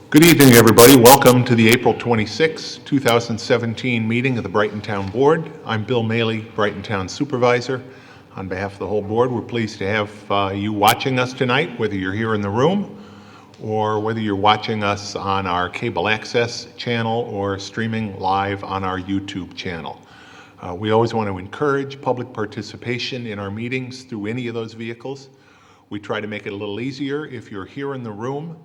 Good evening, everybody. Welcome to the April 26, 2017 meeting of the Brighton Town Board. I'm Bill Maley, Brighton Town Supervisor. On behalf of the whole board, we're pleased to have you watching us tonight, whether you're here in the room or whether you're watching us on our cable access channel or streaming live on our YouTube channel. We always want to encourage public participation in our meetings through any of those vehicles. We try to make it a little easier if you're here in the room.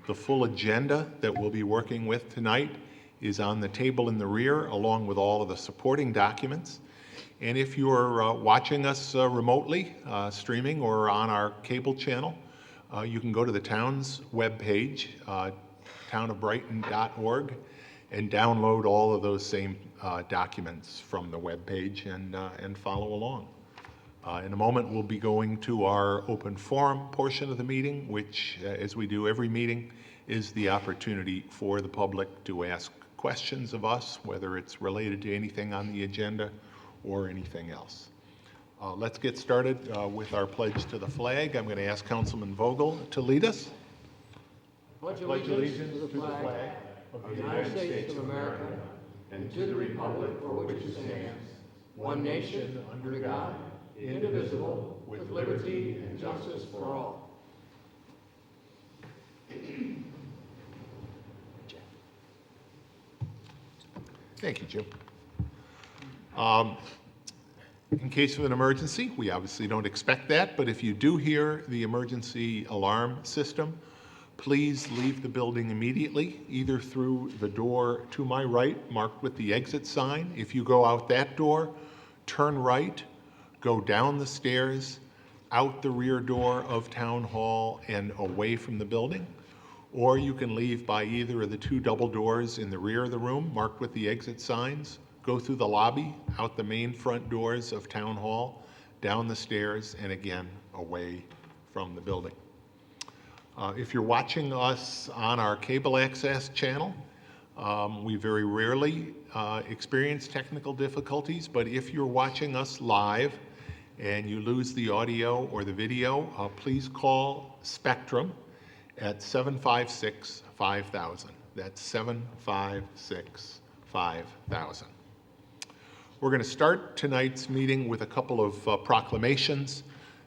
The full agenda that we'll be working with tonight is on the table in the rear, along with all of the supporting documents. And if you're watching us remotely, streaming, or on our cable channel, you can go to the town's webpage, townofbrighton.org, and download all of those same documents from the webpage and follow along. In a moment, we'll be going to our open forum portion of the meeting, which, as we do every meeting, is the opportunity for the public to ask questions of us, whether it's related to anything on the agenda or anything else. Let's get started with our pledge to the flag. I'm going to ask Councilman Vogel to lead us. Pledge allegiance to the flag of the United States of America and to the republic for which it stands, one nation, under God, indivisible, with liberty and justice for all. Thank you, Jim. In case of an emergency, we obviously don't expect that, but if you do hear the emergency alarm system, please leave the building immediately, either through the door to my right, marked with the exit sign. If you go out that door, turn right, go down the stairs, out the rear door of Town Hall and away from the building. Or you can leave by either of the two double doors in the rear of the room, marked with the exit signs, go through the lobby, out the main front doors of Town Hall, down the stairs, and again, away from the building. If you're watching us on our cable access channel, we very rarely experience technical difficulties, but if you're watching us live and you lose the audio or the video, please call Spectrum at 756-5000. That's 756-5000. We're going to start tonight's meeting with a couple of proclamations.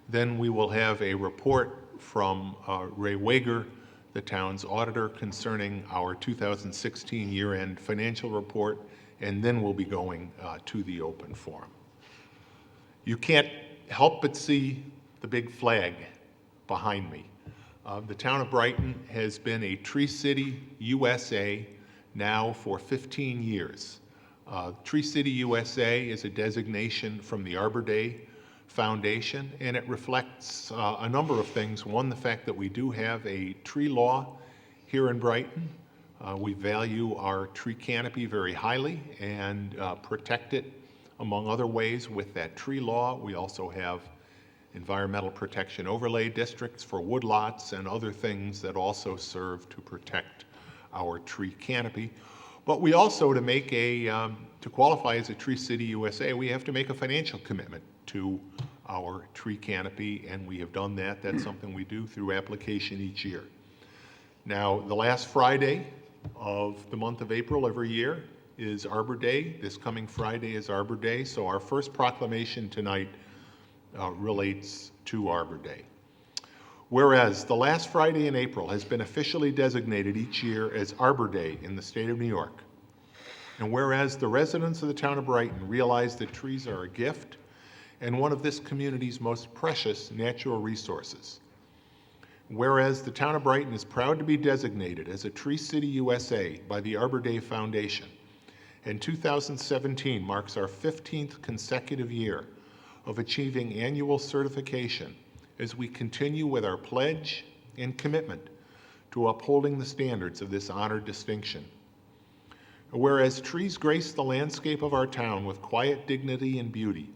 Then we will have a report from Ray Wager, the town's auditor, concerning our 2016 year-end financial report, and then we'll be going to the open forum. You can't help but see the big flag behind me. The town of Brighton has been a Tree City USA now for 15 years. Tree City USA is a designation from the Arbor Day Foundation, and it reflects a number of things. One, the fact that we do have a tree law here in Brighton. We value our tree canopy very highly and protect it, among other ways, with that tree law. We also have environmental protection overlay districts for woodlots and other things that also serve to protect our tree canopy. But we also, to qualify as a Tree City USA, we have to make a financial commitment to our tree canopy, and we have done that. That's something we do through application each year. Now, the last Friday of the month of April every year is Arbor Day. This coming Friday is Arbor Day, so our first proclamation tonight relates to Arbor Day. Whereas the last Friday in April has been officially designated each year as Arbor Day in the state of New York, and whereas the residents of the town of Brighton realize that trees are a gift and one of this community's most precious natural resources, whereas the town of Brighton is proud to be designated as a Tree City USA by the Arbor Day Foundation, and 2017 marks our 15th consecutive year of achieving annual certification as we continue with our pledge and commitment to upholding the standards of this honored distinction. Whereas trees grace the landscape of our town with quiet dignity and beauty,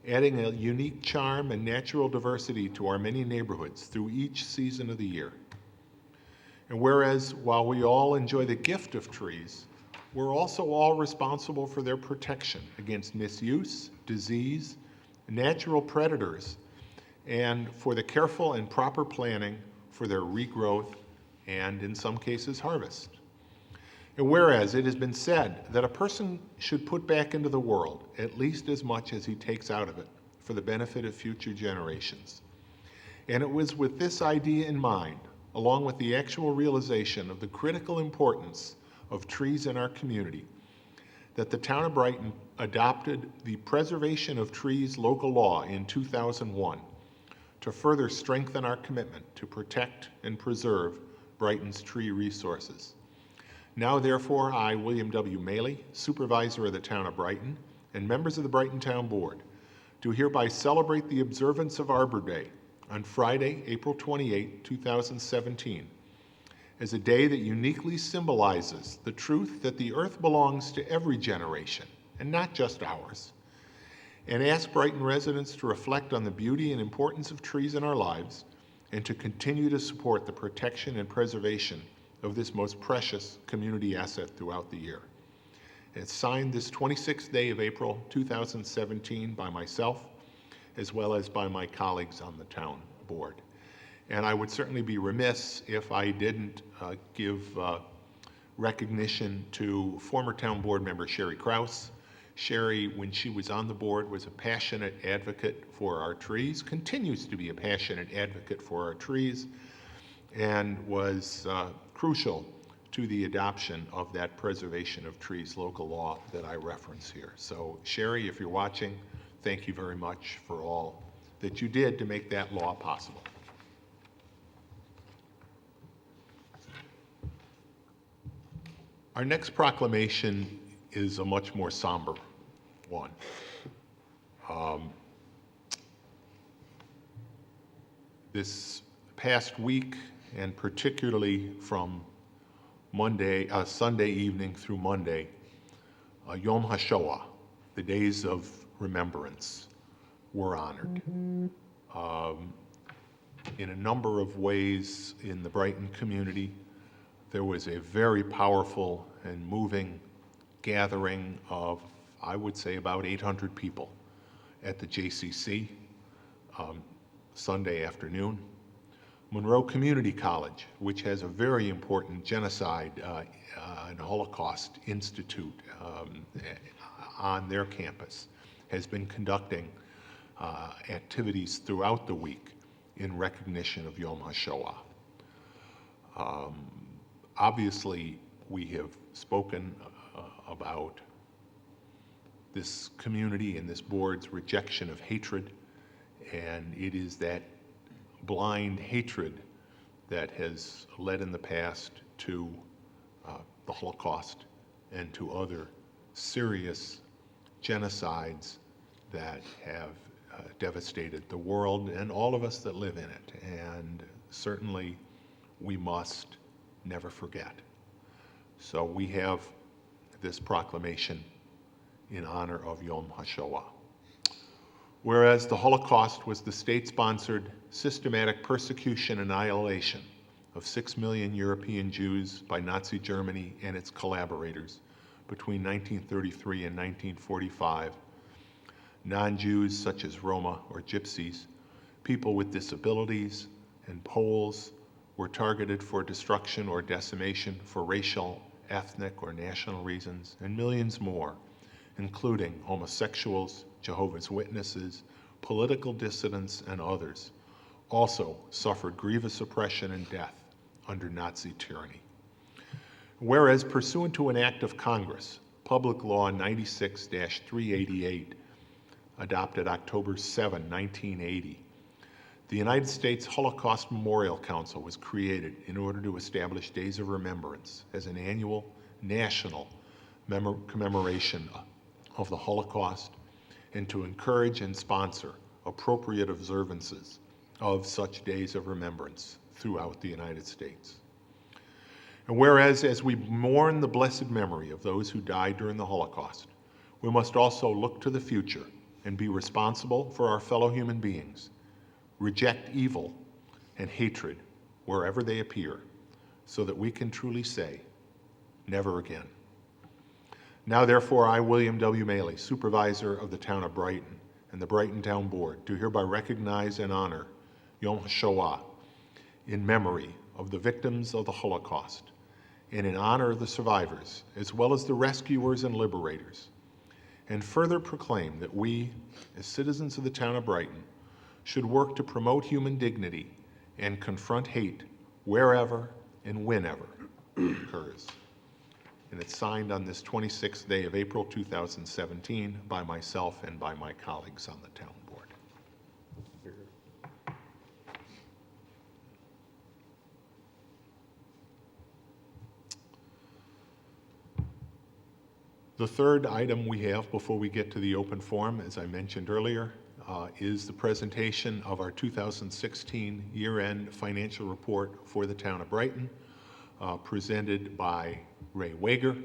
adding a unique charm and natural diversity to our many neighborhoods through each season of the year. And whereas while we all enjoy the gift of trees, we're also all responsible for their protection against misuse, disease, natural predators, and for the careful and proper planning for their regrowth and in some cases harvest. And whereas it has been said that a person should put back into the world at least as much as he takes out of it for the benefit of future generations. And it was with this idea in mind, along with the actual realization of the critical importance of trees in our community, that the town of Brighton adopted the Preservation of Trees local law in 2001 to further strengthen our commitment to protect and preserve Brighton's tree resources. Now, therefore, I, William W. Maley, Supervisor of the Town of Brighton, and members of the Brighton Town Board, do hereby celebrate the observance of Arbor Day on Friday, April 28, 2017, as a day that uniquely symbolizes the truth that the earth belongs to every generation, and not just ours, and ask Brighton residents to reflect on the beauty and importance of trees in our lives, and to continue to support the protection and preservation of this most precious community asset throughout the year. It's signed this 26th day of April 2017 by myself, as well as by my colleagues on the town board. And I would certainly be remiss if I didn't give recognition to former town board member Sherry Kraus. Sherry, when she was on the board, was a passionate advocate for our trees, continues to be a passionate advocate for our trees, and was crucial to the adoption of that Preservation of Trees local law that I reference here. So Sherry, if you're watching, thank you very much for all that you did to make that law possible. Our next proclamation is a much more somber one. This past week, and particularly from Sunday evening through Monday, Yom HaShoah, the days of remembrance, were honored. In a number of ways in the Brighton community, there was a very powerful and moving gathering of, I would say, about 800 people at the JCC Sunday afternoon. Monroe Community College, which has a very important genocide and Holocaust institute on their campus, has been conducting activities throughout the week in recognition of Yom HaShoah. Obviously, we have spoken about this community and this board's rejection of hatred, and it is that blind hatred that has led in the past to the Holocaust and to other serious genocides that have devastated the world and all of us that live in it. And certainly we must never forget. So we have this proclamation in honor of Yom HaShoah. Whereas the Holocaust was the state-sponsored systematic persecution and annihilation of 6 million European Jews by Nazi Germany and its collaborators between 1933 and 1945, non-Jews such as Roma or Gypsies, people with disabilities, and Poles were targeted for destruction or decimation for racial, ethnic, or national reasons, and millions more, including homosexuals, Jehovah's Witnesses, political dissidents, and others, also suffered grievous oppression and death under Nazi tyranny. Whereas, pursuant to an act of Congress, Public Law 96-388, adopted October 7, 1980, the United States Holocaust Memorial Council was created in order to establish days of remembrance as an annual national commemoration of the Holocaust, and to encourage and sponsor appropriate observances of such days of remembrance throughout the United States. And whereas, as we mourn the blessed memory of those who died during the Holocaust, we must also look to the future and be responsible for our fellow human beings, reject evil and hatred wherever they appear, so that we can truly say, never again. Now, therefore, I, William W. Maley, Supervisor of the Town of Brighton and the Brighton Town Board, do hereby recognize and honor Yom HaShoah in memory of the victims of the Holocaust and in honor of the survivors, as well as the rescuers and liberators, and further proclaim that we, as citizens of the town of Brighton, should work to promote human dignity and confront hate wherever and whenever it occurs. And it's signed on this 26th day of April 2017 by myself and by my colleagues on the town board. The third item we have before we get to the open forum, as I mentioned earlier, is the presentation of our 2016 year-end financial report for the town of Brighton, presented by Ray Wager.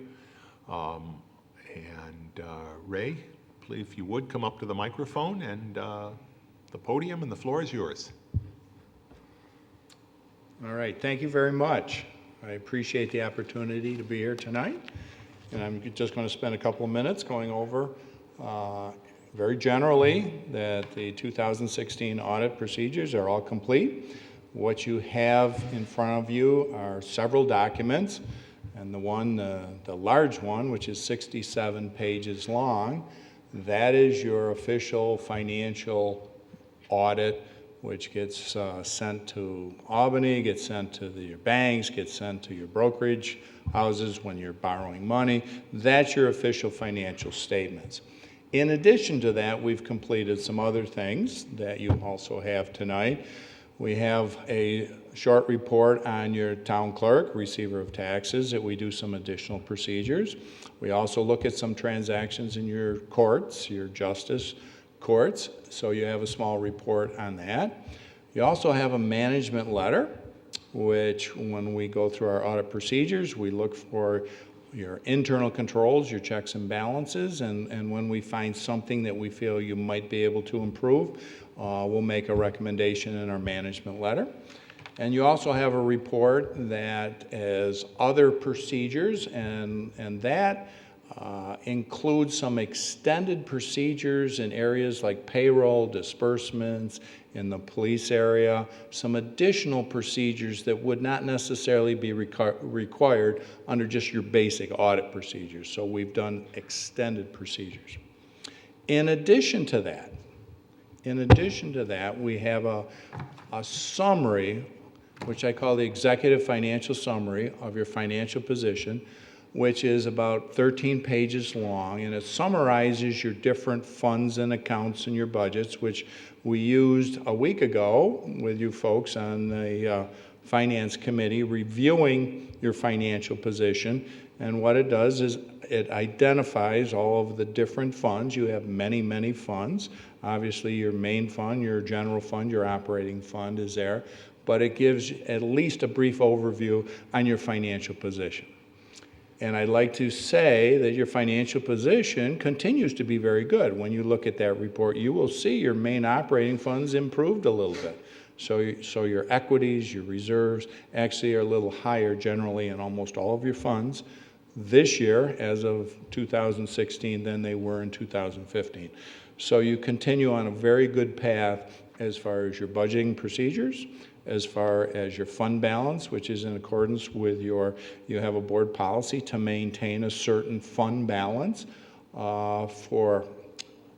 Ray, please, if you would, come up to the microphone and the podium, and the floor is yours. All right, thank you very much. I appreciate the opportunity to be here tonight. And I'm just going to spend a couple of minutes going over very generally that the 2016 audit procedures are all complete. What you have in front of you are several documents, and the large one, which is 67 pages long, that is your official financial audit, which gets sent to Albany, gets sent to your banks, gets sent to your brokerage houses when you're borrowing money. That's your official financial statements. In addition to that, we've completed some other things that you also have tonight. We have a short report on your town clerk, receiver of taxes, that we do some additional procedures. We also look at some transactions in your courts, your justice courts, so you have a small report on that. You also have a management letter, which when we go through our audit procedures, we look for your internal controls, your checks and balances, and when we find something that we feel you might be able to improve, we'll make a recommendation in our management letter. And you also have a report that has other procedures, and that includes some extended procedures in areas like payroll, disbursements, in the police area, some additional procedures that would not necessarily be required under just your basic audit procedures. So we've done extended procedures. In addition to that, we have a summary, which I call the executive financial summary of your financial position, which is about 13 pages long, and it summarizes your different funds and accounts and your budgets, which we used a week ago with you folks on the Finance Committee reviewing your financial position. And what it does is it identifies all of the different funds. You have many, many funds. Obviously, your main fund, your general fund, your operating fund is there, but it gives at least a brief overview on your financial position. And I'd like to say that your financial position continues to be very good. When you look at that report, you will see your main operating funds improved a little bit. So your equities, your reserves actually are a little higher generally in almost all of your funds this year as of 2016 than they were in 2015. So you continue on a very good path as far as your budgeting procedures, as far as your fund balance, which is in accordance with you have a board policy to maintain a certain fund balance for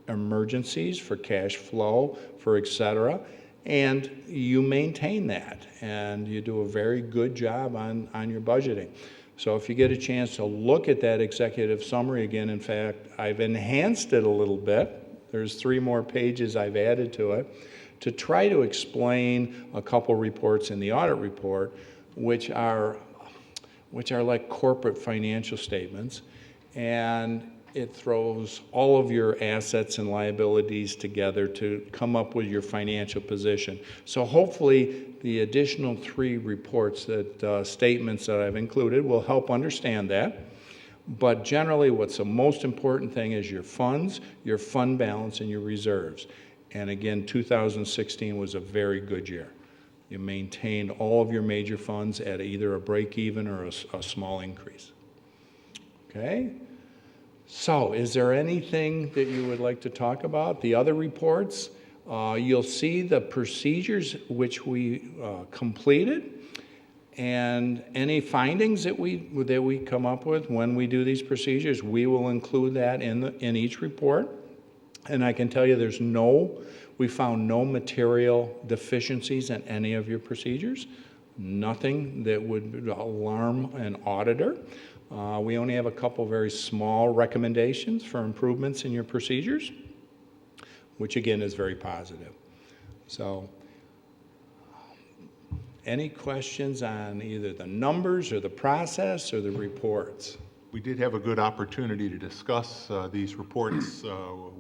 emergencies, for cash flow, for et cetera, and you maintain that, and you do a very good job on your budgeting. So if you get a chance to look at that executive summary again, in fact, I've enhanced it a little bit. There's 3 more pages I've added to it, to try to explain a couple reports in the audit report, which are like corporate financial statements, and it throws all of your assets and liabilities together to come up with your financial position. So hopefully the additional 3 reports statements that I've included will help understand that. But generally, what's the most important thing is your funds, your fund balance, and your reserves. And again, 2016 was a very good year. You maintained all of your major funds at either a break even or a small increase. Okay? So, is there anything that you would like to talk about? The other reports, you'll see the procedures which we completed. And any findings that we come up with when we do these procedures, we will include that in each report. And I can tell you we found no material deficiencies in any of your procedures, nothing that would alarm an auditor. We only have a couple very small recommendations for improvements in your procedures, which again is very positive. So, any questions on either the numbers or the process or the reports? We did have a good opportunity to discuss these reports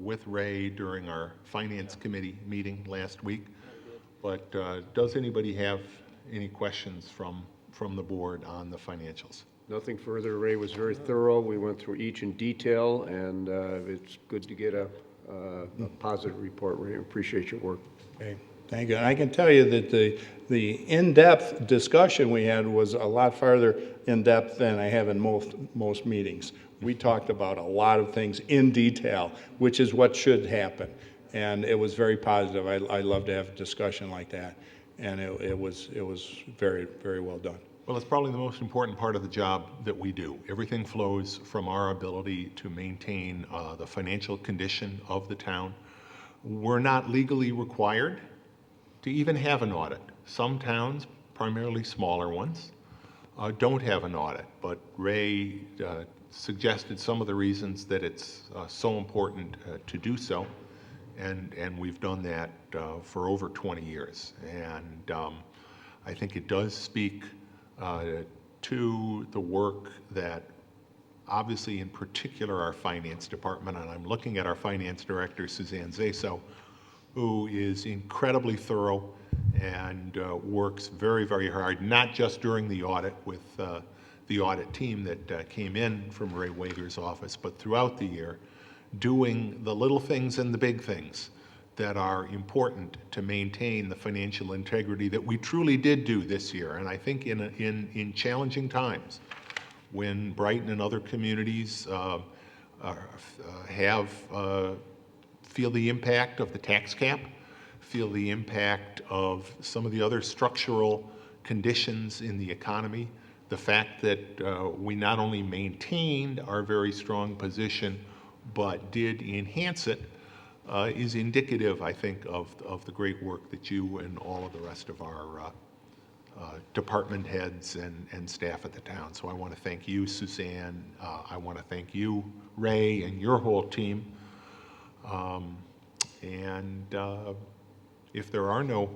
with Ray during our Finance Committee meeting last week. But does anybody have any questions from the board on the financials? Nothing further. Ray was very thorough. We went through each in detail, and it's good to get a positive report. Ray, appreciate your work. Okay, thank you. And I can tell you that the in-depth discussion we had was a lot farther in-depth than I have in most meetings. We talked about a lot of things in detail, which is what should happen. And it was very positive. I love to have a discussion like that. And it was very, very well done. Well, it's probably the most important part of the job that we do. Everything flows from our ability to maintain the financial condition of the town. We're not legally required to even have an audit. Some towns, primarily smaller ones, don't have an audit, but Ray suggested some of the reasons that it's so important to do so, and we've done that for over 20 years. And I think it does speak to the work that obviously in particular our finance department, and I'm looking at our finance director, Suzanne Zaso, who is incredibly thorough and works very, very hard, not just during the audit with the audit team that came in from Ray Wager's office, but throughout the year, doing the little things and the big things that are important to maintain the financial integrity that we truly did do this year. And I think in challenging times, when Brighton and other communities feel the impact of the tax cap, feel the impact of some of the other structural conditions in the economy, the fact that we not only maintained our very strong position, but did enhance it, is indicative, I think, of the great work that you and all of the rest of our department heads and staff at the town. So I want to thank you, Suzanne. I want to thank you, Ray, and your whole team. If there are no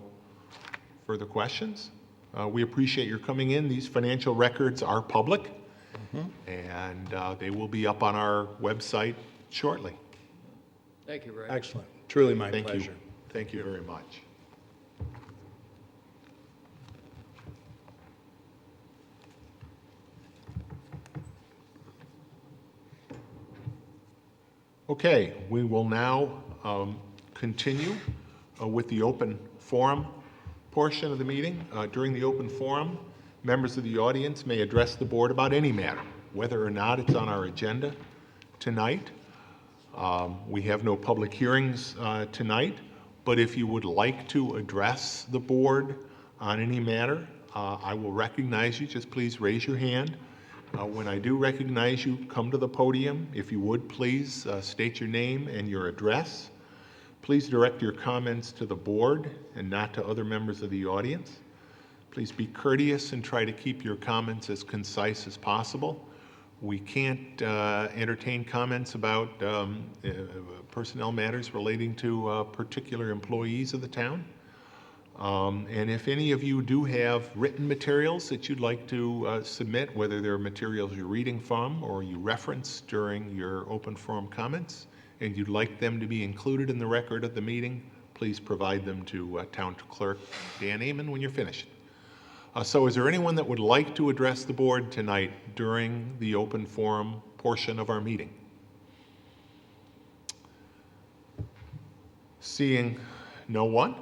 further questions, we appreciate your coming in. These financial records are public, and they will be up on our website shortly. Thank you, Ray. Excellent. Truly my Thank pleasure. you. Thank you very much. Okay, we will now continue with the open forum portion of the meeting. During the open forum, members of the audience may address the board about any matter, whether or not it's on our agenda tonight. We have no public hearings tonight, but if you would like to address the board on any matter, I will recognize you. Just please raise your hand. When I do recognize you, come to the podium. If you would, please state your name and your address. Please direct your comments to the board and not to other members of the audience. Please be courteous and try to keep your comments as concise as possible. We can't entertain comments about personnel matters relating to particular employees of the town. And if any of you do have written materials that you'd like to submit, whether they're materials you're reading from or you reference during your open forum comments, and you'd like them to be included in the record of the meeting, please provide them to Town Clerk Dan Amon when you're finished. So is there anyone that would like to address the board tonight during the open forum portion of our meeting? Seeing no one.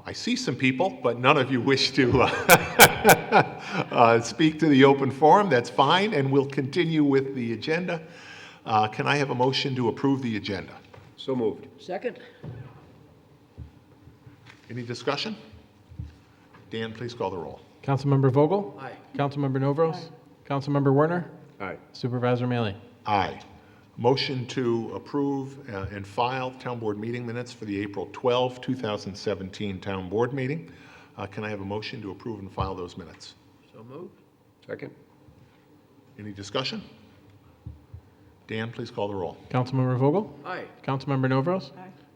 I see some people, but none of you wish to speak to the open forum. That's fine, and we'll continue with the agenda. Can I have a motion to approve the agenda? So moved. Second? Any discussion? Dan, please call the roll. Councilmember Vogel? Aye. Councilmember Novros? Councilmember Werner? Aye. Supervisor Mealy? Aye. Motion to approve and file town board meeting minutes for the April 12, 2017 town board meeting. Can I have a motion to approve and file those minutes? So moved. Second. Any discussion? Dan, please call the roll. Councilmember Vogel? Aye. Councilmember Novros?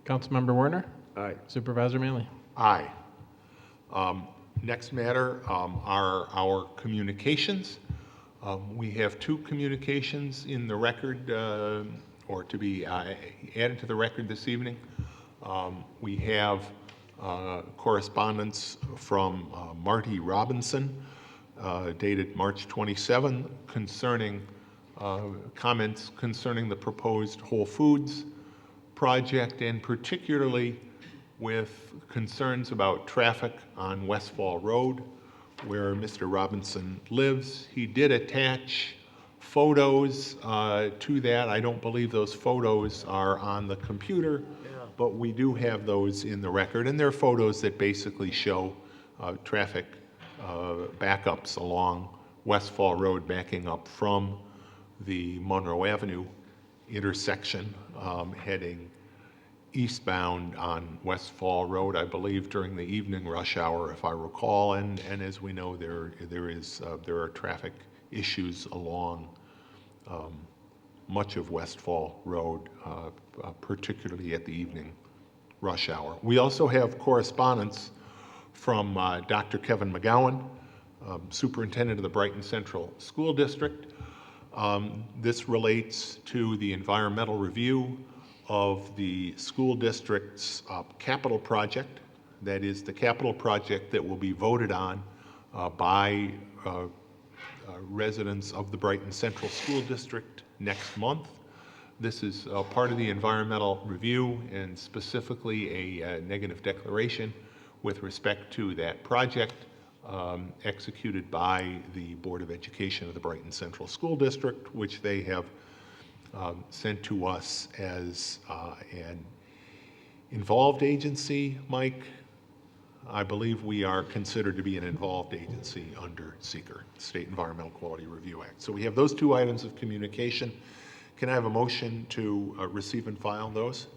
Councilmember Werner? Aye. Supervisor Mealy? Aye. Next matter are our communications. We have two communications in the record, or to be added to the record this evening. We have correspondence from Marty Robinson, dated March 27, concerning comments concerning the proposed Whole Foods project, and particularly with concerns about traffic on Westfall Road, where Mr. Robinson lives. He did attach photos to that. I don't believe those photos are on the computer, but we do have those in the record, and they're photos that basically show traffic backups along Westfall Road, backing up from the Monroe Avenue intersection, heading eastbound on Westfall Road, I believe during the evening rush hour, if I recall, and as we know, there are traffic issues along much of Westfall Road, particularly at the evening rush hour. We also have correspondence from Dr. Kevin McGowan, Superintendent of the Brighton Central School District. This relates to the environmental review of the school district's capital project. That is the capital project that will be voted on by residents of the Brighton Central School District next month. This is part of the environmental review, and specifically a negative declaration with respect to that project, executed by the Board of Education of the Brighton Central School District, which they have sent to us as an involved agency. Mike, I believe we are considered to be an involved agency under SEQR, State Environmental Quality Review Act. So we have those two items of communication. Can I have a motion to receive and file those?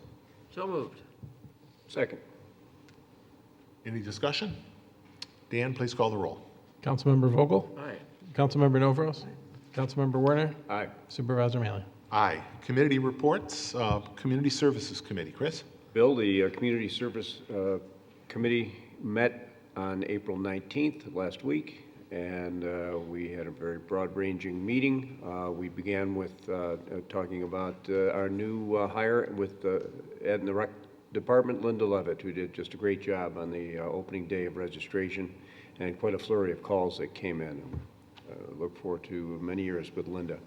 So moved. Second. Any discussion? Dan, please call the roll. Councilmember Vogel? Aye. Councilmember Novros? Councilmember Werner? Aye. Supervisor Mealy? Aye. Committee reports, Community Services Committee. Chris? Bill, the Community Service Committee met on April 19th last week, and we had a very broad-ranging meeting. We began with talking about our new hire with Ed in the Rec Department, Linda Levitt, who did just a great job on the opening day of registration, and quite a flurry of calls that came in. Look forward to many years with Linda.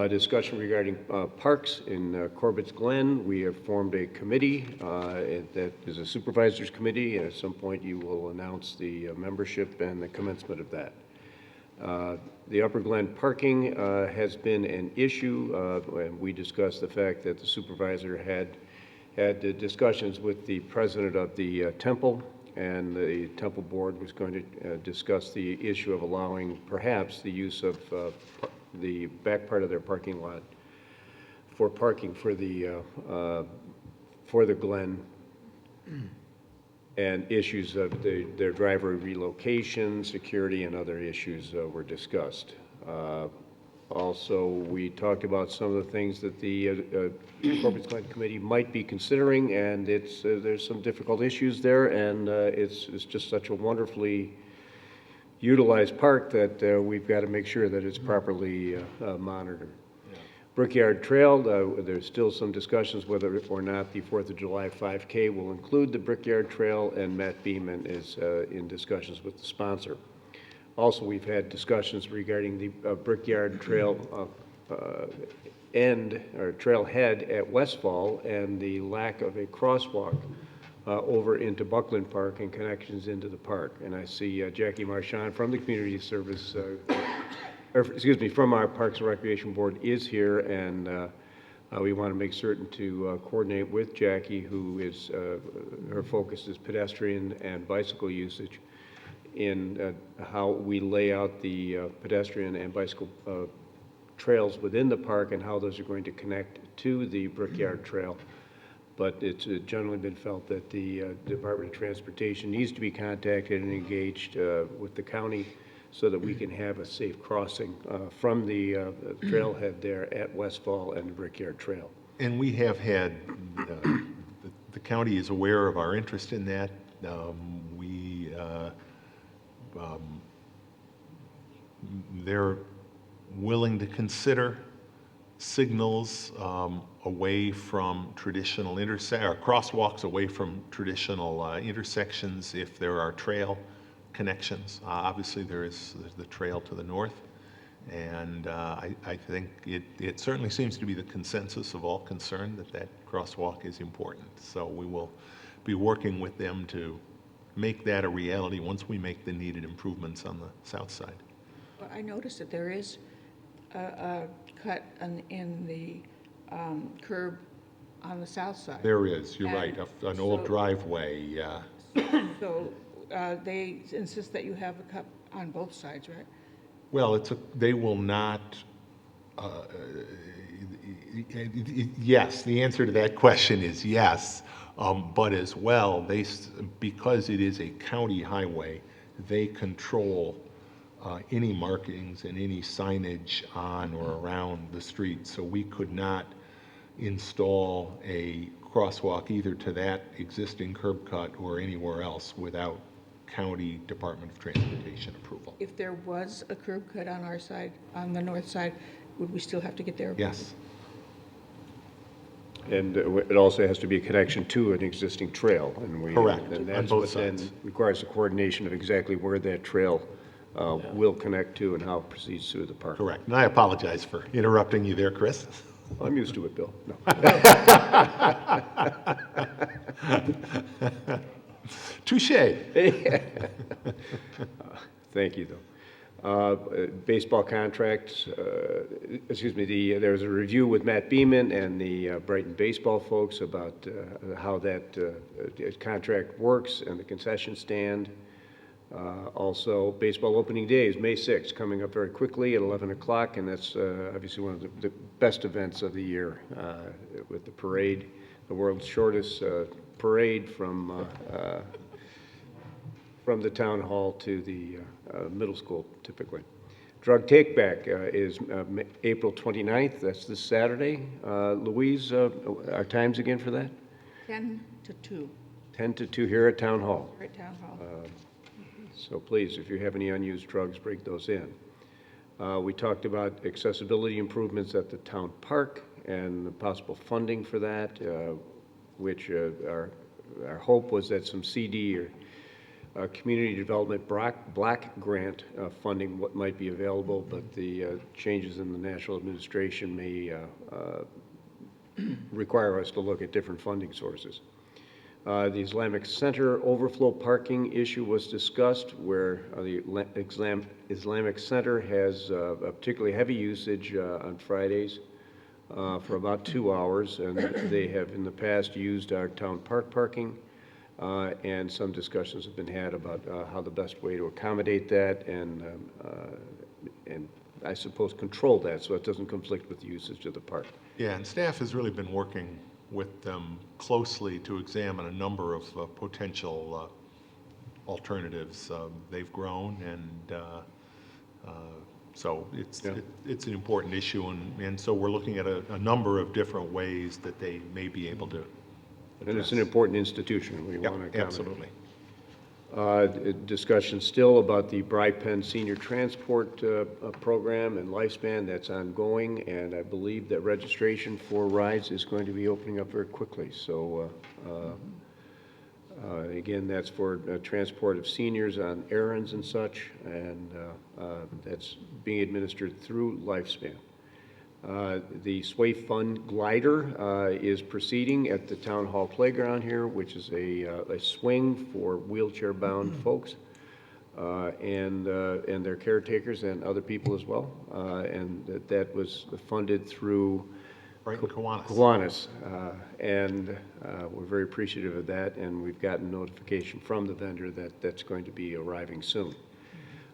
Discussion regarding parks in Corbett's Glen. We have formed a committee that is a supervisors committee, and at some point you will announce the membership and the commencement of that. The Upper Glen parking has been an issue, and we discussed the fact that the supervisor had discussions with the president of the temple, and the temple board was going to discuss the issue of allowing perhaps the use of the back part of their parking lot for parking for the Glen, and issues of their driver relocation, security, and other issues were discussed. Also, we talked about some of the things that the Corporate Glen Committee might be considering, and there's some difficult issues there, and it's just such a wonderfully utilized park that we've got to make sure that it's properly monitored. Brickyard Trail, there's still some discussions whether or not the 4th of July 5K will include the Brickyard Trail, and Matt Beeman is in discussions with the sponsor. Also, we've had discussions regarding the Brickyard Trail trailhead at Westfall and the lack of a crosswalk over into Buckland Park and connections into the park. And I see Jackie Marchand from the Community Service, from our Parks and Recreation Board is here, and we want to make certain to coordinate with Jackie, who is, her focus is pedestrian and bicycle usage, in how we lay out the pedestrian and bicycle trails within the park and how those are going to connect to the Brickyard Trail. But it's generally been felt that the Department of Transportation needs to be contacted and engaged with the county so that we can have a safe crossing from the trailhead there at Westfall and the Brickyard Trail. And we have had, the county is aware of our interest in that. They're willing to consider signals away from traditional crosswalks away from traditional intersections if there are trail connections. Obviously, there's the trail to the north, and I think it certainly seems to be the consensus of all concerned that crosswalk is important. So we will be working with them to make that a reality once we make the needed improvements on the south side. Well, I noticed that there is a cut in the curb on the south side. There is, you're And right, an old so- driveway. So they insist that you have a cut on both sides, right? Well, they will not, yes, the answer to that question is yes, but as well, because it is a county highway, they control any markings and any signage on or around the street, so we could not install a crosswalk either to that existing curb cut or anywhere else without county Department of Transportation approval. If there was a curb cut on our side, on the north side, would we still have to get their? Yes, And it also has to be a connection to an existing trail. And Correct, and on that's both what then sides. requires the coordination of exactly where that trail will connect to and how it proceeds through the park. correct. And I apologize for interrupting you there, Chris. I'm used to it, Bill. No. Touche. Thank you, though. Baseball contracts, there was a review with Matt Beeman and the Brighton baseball folks about how that contract works and the concession stand. Also, baseball opening day is May 6th, coming up very quickly at 11 o'clock, and that's obviously one of the best events of the year with the parade, the world's shortest parade from the town hall to the middle school, typically. Drug take-back is April 29th. That's this Saturday. Louise, our times again for that? 10 to 2 10 to 2 here at Town Hall. here at Town Hall. So please, if you have any unused drugs, break those in. We talked about accessibility improvements at the town park and the possible funding for that, which our hope was that some CD or community development black grant funding what might be available, but the changes in the national administration may require us to look at different funding sources. The Islamic Center overflow parking issue was discussed, where the Islamic Center has a particularly heavy usage on Fridays for about 2 hours, and they have in the past used our town park parking, and some discussions have been had about how the best way to accommodate that and I suppose control that so it doesn't conflict with the usage of the park. Yeah, and staff has really been working with them closely to examine a number of potential alternatives. They've grown, and so it's an important issue, and so we're looking at a number of different ways that they may be able to address. And it's an important institution. We want to Absolutely. Discussion still about the Brighton Senior Transport Program and Lifespan. That's ongoing, and I believe that registration for rides is going to be opening up very quickly. So again, that's for transport of seniors on errands and such, and that's being administered through Lifespan. The Sway Fun Glider is proceeding at the Town Hall Playground here, which is a swing for wheelchair-bound folks and their caretakers and other people as well. And that was funded through Brighton Kiwanis. Kiwanis. And we're very appreciative of that, and we've gotten notification from the vendor that that's going to be arriving soon.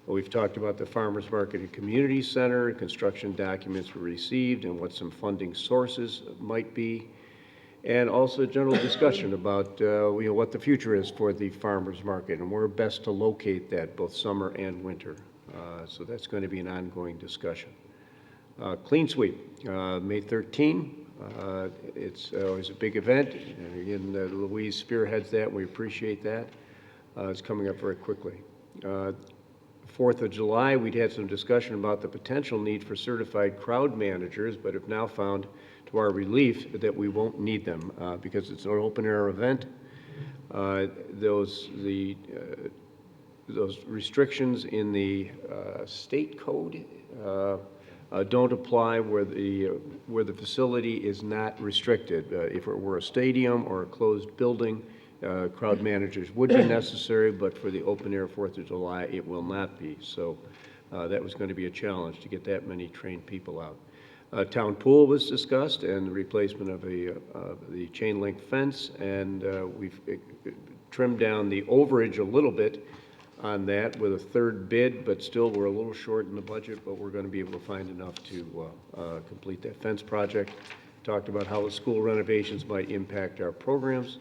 We've talked about the Farmers Market and Community Center, construction documents were received, and what some funding sources might be, and also general discussion about what the future is for the farmers market and where best to locate that, both summer and winter. So that's going to be an ongoing discussion. Clean Sweep, May 13. It's always a big event, and again, Louise spearheads that. We appreciate that. It's coming up very quickly. 4th of July, we'd had some discussion about the potential need for certified crowd managers, but have now found, to our relief, that we won't need them because it's an open-air event. Those restrictions in the state code don't apply where the facility is not restricted. If it were a stadium or a closed building, crowd managers would be necessary, but for the open-air 4th of July, it will not be. So that was going to be a challenge to get that many trained people out. Town pool was discussed and the replacement of the chain link fence, and we've trimmed down the overage a little bit on that with a third bid, but still we're a little short in the budget, but we're going to be able to find enough to complete that fence project. Talked about how the school renovations might impact our programs.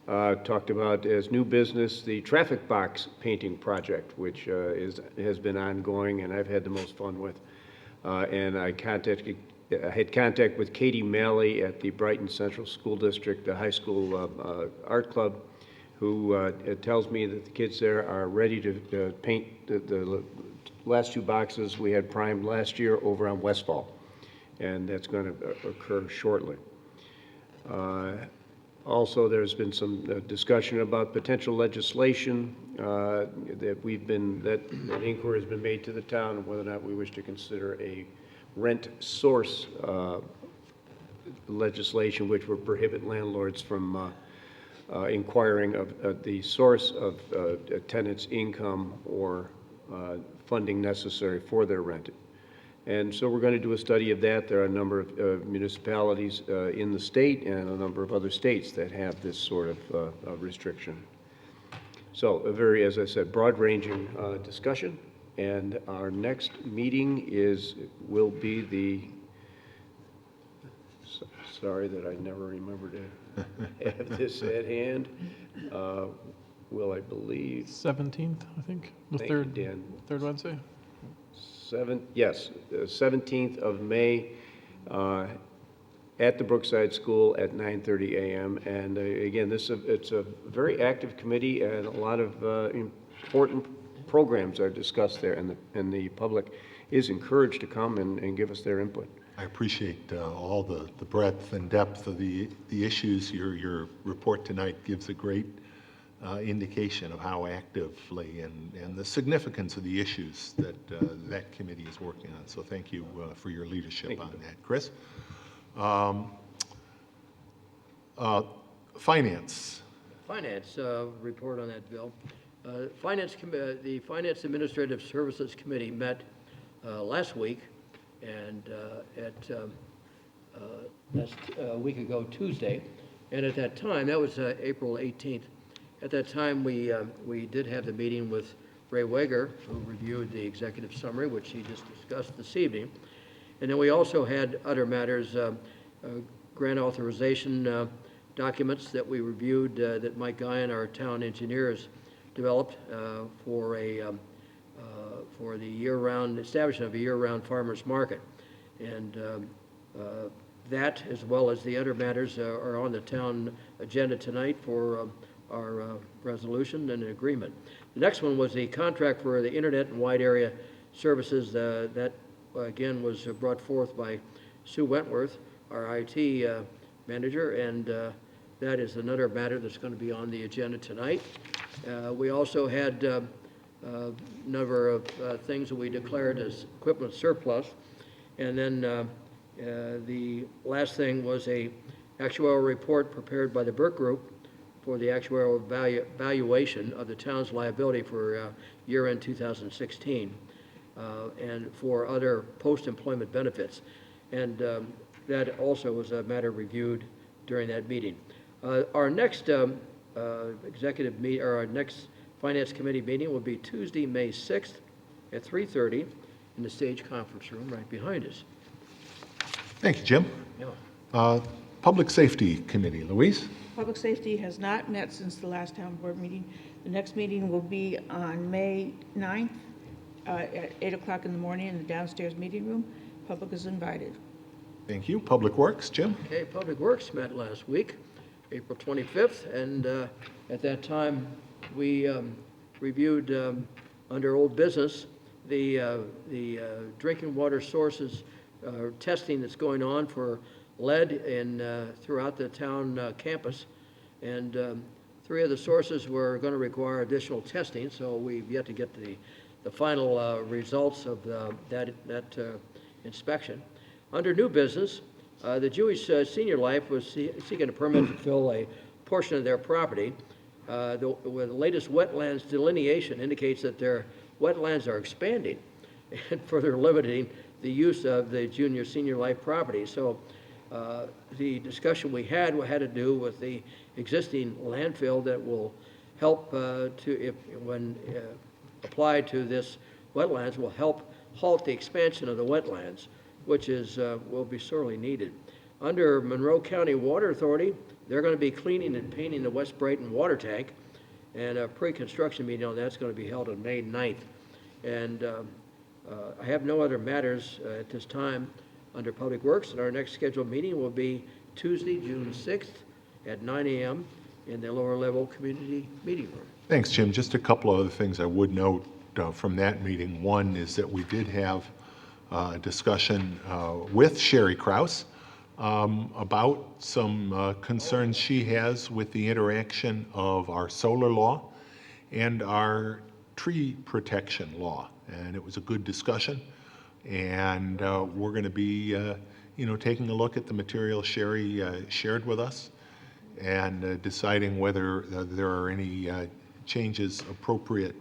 Talked about, as new business, the traffic box painting project, which has been ongoing and I've had the most fun with. And I had contact with Katie Malley at the Brighton Central School District, the high school art club, who tells me that the kids there are ready to paint the last 2 boxes we had primed last year over on Westfall, and that's going to occur shortly. Also, there's been some discussion about potential legislation that an inquiry has been made to the town on whether or not we wish to consider a rent source legislation which would prohibit landlords from inquiring of the source of a tenant's income or funding necessary for their rent. And so we're going to do a study of that. There are a number of municipalities in the state and a number of other states that have this sort of restriction. So a very, as I said, broad-ranging discussion. And our next meeting will be the, sorry that I never remember to have this at hand. I believe 17th, I think, the Thank third you, Dan. third Wednesday. 17th of May at the Brookside School at 9:30 a.m. And again, it's a very active committee, and a lot of important programs are discussed there, and the public is encouraged to come and give us their input. I appreciate all the breadth and depth of the issues. Your report tonight gives a great indication of how actively and the significance of the issues that that committee is working on. So thank you for your leadership on that. Chris? Finance. Finance, report on that, Bill. The Finance Administrative Services Committee met last week, and last week ago, Tuesday, and at that time, that was April 18th, at that time, we did have the meeting with Ray Wager, who reviewed the executive summary, which he just discussed this evening. And then we also had other matters, grant authorization documents that we reviewed that Mike Guyon, our town engineers, developed for the year-round establishment of a year-round farmers market. And that, as well as the other matters, are on the town agenda tonight for our resolution and agreement. The next one was the contract for the internet and wide area services. That, again, was brought forth by Sue Wentworth, our IT manager, and that is another matter that's going to be on the agenda tonight. We also had a number of things that we declared as equipment surplus. And then the last thing was a actuarial report prepared by the Burke Group for the actuarial valuation of the town's liability for year-end 2016 and for other post-employment benefits. And that also was a matter reviewed during that meeting. Our next executive meet, or our next Finance Committee meeting will be Tuesday, May 6th at 3:30 in the Stage Conference Room right behind us. Thank you, Jim. Yeah. Public Safety Committee, Louise? Public Safety has not met since the last town board meeting. The next meeting will be on May 9th at 8 o'clock in the morning in the downstairs meeting room. Public is invited. Thank you. Public Works, Jim? Okay, Public Works met last week, April 25th, and at that time, we reviewed under old business the drinking water sources testing that's going on for lead throughout the town campus. And 3 of the sources were going to require additional testing, so we've yet to get the final results of that inspection. Under new business, the Jewish Senior Life was seeking a permit to fill a portion of their property. The latest wetlands delineation indicates that their wetlands are expanding and further limiting the use of the Senior Life property. So the discussion we had to do with the existing landfill that will help when applied to this wetlands, will help halt the expansion of the wetlands, which will be sorely needed. Under Monroe County Water Authority, they're going to be cleaning and painting the West Brighton water tank, and a pre-construction meeting on that's going to be held on May 9th. And I have no other matters at this time under Public Works, and our next scheduled meeting will be Tuesday, June 6th at 9 a.m. in the lower level community meeting room. Thanks, Jim. Just a couple of other things I would note from that meeting. One is that we did have a discussion with Sherry Kraus about some concerns she has with the interaction of our solar law and our tree protection law. And it was a good discussion. And we're going to be, taking a look at the material Sherry shared with us and deciding whether there are any changes appropriate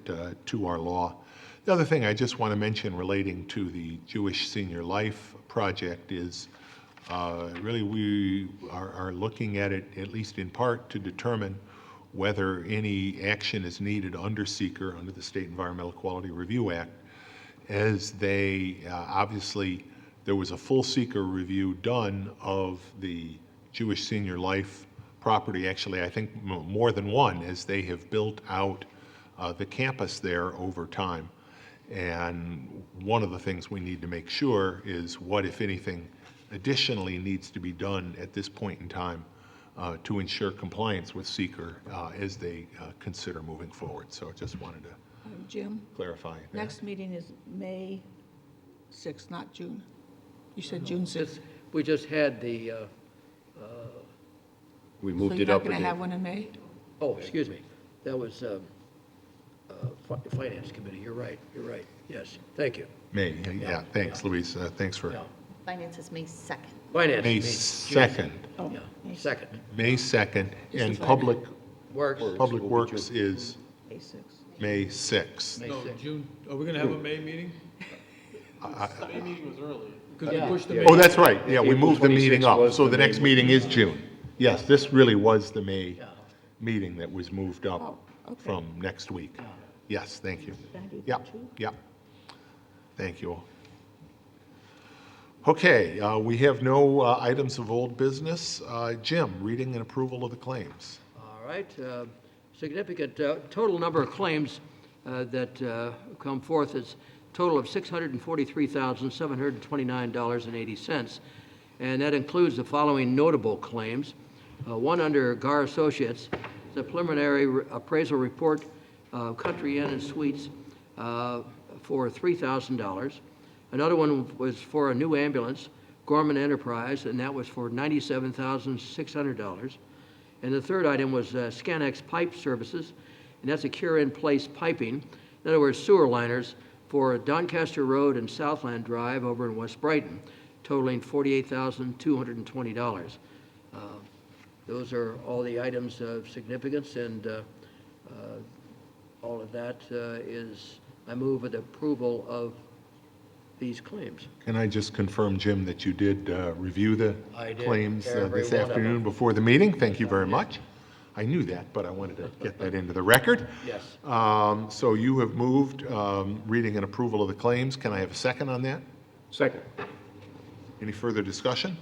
to our law. The other thing I just want to mention relating to the Jewish Senior Life project is really we are looking at it, at least in part, to determine whether any action is needed under SEQR, under the State Environmental Quality Review Act, as they, obviously, there was a full SEQR review done of the Jewish Senior Life property, actually I think more than one, as they have built out the campus there over time. And one of the things we need to make sure is what, if anything, additionally needs to be done at this point in time to ensure compliance with SEQR as they consider moving forward. So I just wanted to Jim, clarify that. next meeting is May 6th, not June. You said June 6th. We just had the, We moved So it you're up not a going to day. have one in May? oh, excuse me, that was Finance Committee. You're right. Yes, thank you. May, yeah, thanks, Louise. Thanks for, Yeah. Finance is May 2nd. Finance. May meeting, 2nd, Oh, Yeah, May 2nd. May 2nd, Just and a Friday. Public Works is May 6th. May 6th. May No, 6th. June, are we gonna have a May meeting? The May meeting was early. Because we Yeah. pushed the Yeah. May. Oh, that's right, yeah, we April moved the meeting 26th up, was so the the next May meeting is June. Yes, this really was the May Yeah. meeting that was moved up Oh, okay. from next week. Yes, thank you. Can I do that Yep, too? yep. Thank you. Okay, we have no items of old business. Jim, reading and approval of the claims. All right. Significant total number of claims that come forth is a total of $643,729.80. And that includes the following notable claims. One under Gar Associates, the preliminary appraisal report, Country Inn and Suites, for $3,000. Another one was for a new ambulance, Gorman Enterprise, and that was for $97,600. And the third item was Scanex Pipe Services, and that's a cure-in-place piping. In other words, sewer liners for Doncaster Road and Southland Drive over in West Brighton, totaling $48,220. Those are all the items of significance, and all of that is, I move with approval of these claims. Can I just confirm, Jim, that you did review the I did, claims every this one of afternoon them. before the meeting? Thank you very much. I knew that, but I wanted to get that into the record. Yes. So you have moved reading and approval of the claims. Can I have a second on that? Second. Any further discussion?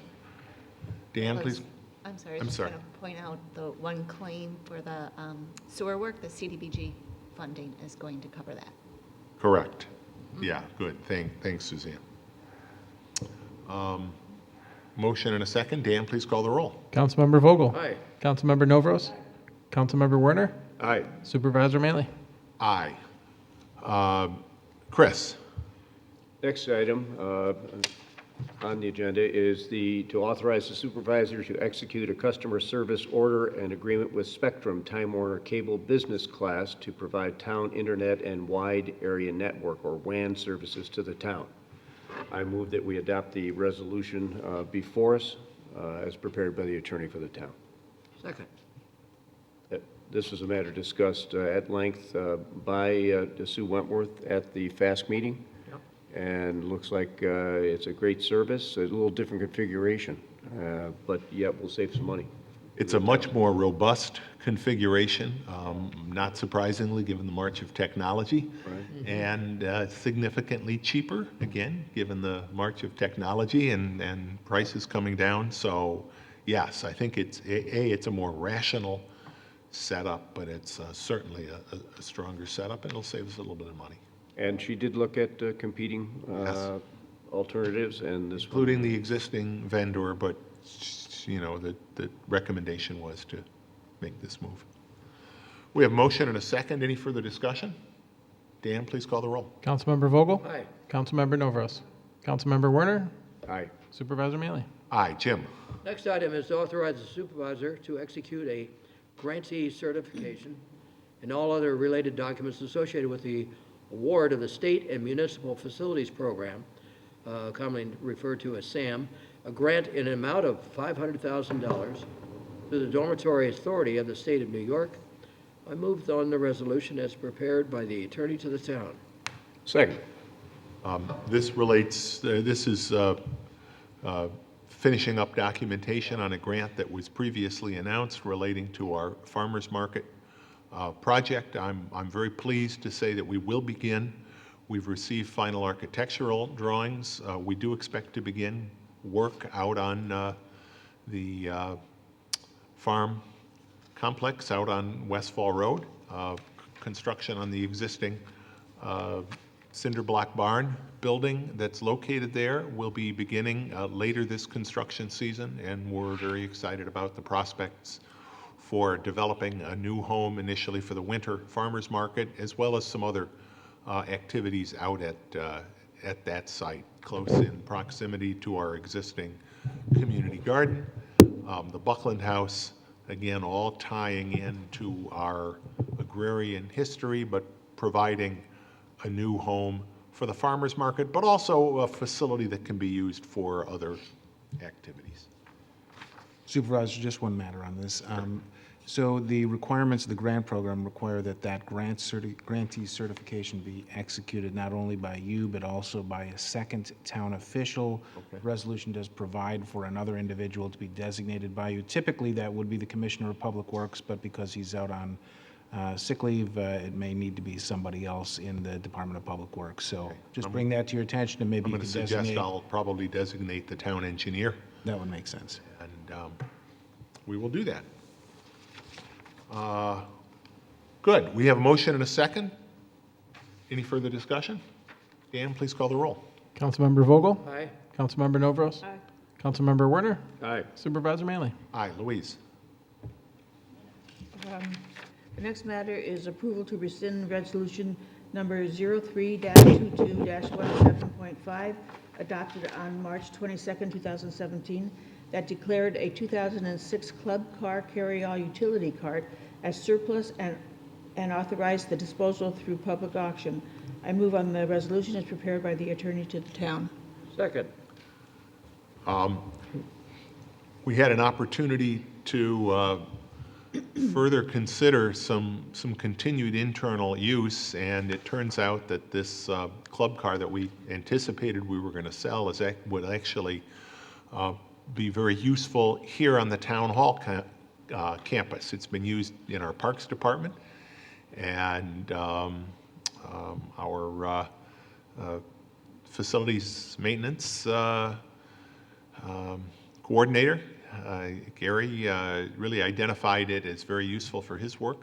Dan, please. I'm sorry, I I'm was just sorry. going to point out the one claim for the sewer work, the CDBG funding is going to cover that. Correct. Yeah, good. Thanks, Suzanne. Motion and a second. Dan, please call the roll. Councilmember Vogel? Aye. Councilmember Novros? Councilmember Werner? Aye. Supervisor Manley? Aye. Chris? Next item on the agenda is to authorize the supervisor to execute a customer service order and agreement with Spectrum Time Warner Cable Business Class to provide town internet and wide area network, or WAN, services to the town. I move that we adopt the resolution before us as prepared by the attorney for the town. Second. This was a matter discussed at length by Sue Wentworth at the FAST meeting. And looks like it's a great service, a little different configuration, but yet we'll save some money. It's a much more robust configuration, not surprisingly, given the march of technology, and significantly cheaper, again, given the march of technology and prices coming down. So, yes, I think it's a more rational setup, but it's certainly a stronger setup, and it'll save us a little bit of money. And she did look at competing alternatives, and this one. Including the existing vendor, but, you know, the recommendation was to make this move. We have motion and a second. Any further discussion? Dan, please call the roll. Councilmember Vogel? Aye. Councilmember Novros? Councilmember Werner? Aye. Supervisor Manley? Aye. Jim? Next item is to authorize the supervisor to execute a grantee certification and all other related documents associated with the award of the State and Municipal Facilities Program, commonly referred to as SAM, a grant in an amount of $500,000 to the Dormitory Authority of the State of New York. I moved on the resolution as prepared by the attorney to the town. Second. This relates, this is finishing up documentation on a grant that was previously announced relating to our farmers market project. I'm very pleased to say that we will begin. We've received final architectural drawings. We do expect to begin work out on the farm complex out on Westfall Road. Construction on the existing cinder block barn building that's located there will be beginning later this construction season, and we're very excited about the prospects for developing a new home initially for the winter farmers market, as well as some other activities out at that site, close in proximity to our existing community garden, the Buckland House, again, all tying into our agrarian history, but providing a new home for the farmers market, but also a facility that can be used for other activities. Supervisor, just one matter on this. So the requirements of the grant program require that grantee certification be executed not only by you, but also by a second town official. The resolution does provide for another individual to be designated by you. Typically, that would be the Commissioner of Public Works, but because he's out on sick leave, it may need to be somebody else in the Department of Public Works. So just bring that to your attention, and maybe I'm you going can to designate. suggest I'll probably designate the town engineer, That would make sense. and we will do that. Good. We have a motion and a second. Any further discussion? Dan, please call the roll. Councilmember Vogel? Aye. Councilmember Novros? Aye. Councilmember Werner? Aye. Supervisor Manley? Aye. Louise? The next matter is approval to rescind resolution number 03-22-17.5, adopted on March 22nd, 2017, that declared a 2006 Club Car Carry-All utility cart as surplus and authorized the disposal through public auction. I move on the resolution as prepared by the attorney to the town. Second. We had an opportunity to further consider some continued internal use, and it turns out that this club car that we anticipated we were going to sell would actually be very useful here on the town hall campus. It's been used in our Parks Department, and our facilities maintenance coordinator, Gary, really identified it as very useful for his work.